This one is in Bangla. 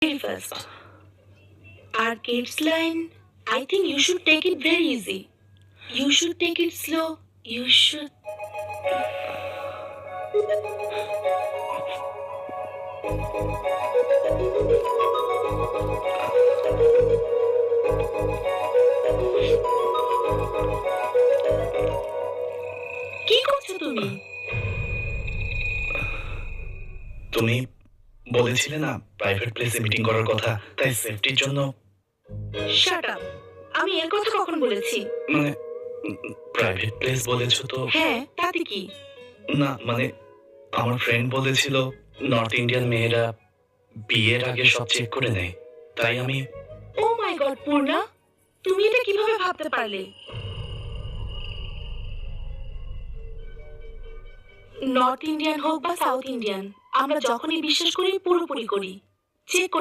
very fast. Our kids line, I think you should take it very easy. You should take it slow. You should. কি করছো তুমি? তুমি বলেছিলে না প্রাইভেট প্লেসে মিটিং করার কথা, তাই সেফটির জন্য। Shut up. আমি এর কথা কখন বলেছি? মানে প্রাইভেট প্লেস বলেছো তো? হ্যাঁ, তাতে কি? না মানে আমার ফ্রেন্ড বলেছিল নর্থ ইন্ডিয়ান মেয়েরা বিয়ের আগে সব চেক করে নেয়, তাই আমি। ও মাই গড পূর্ণা, তুমি এটা কিভাবে ভাবতে পারলে? নর্থ ইন্ডিয়ান হোক বা সাউথ ইন্ডিয়ান, আমরা যখনই বিশ্বাস করি পুরোপুরি করি। চেক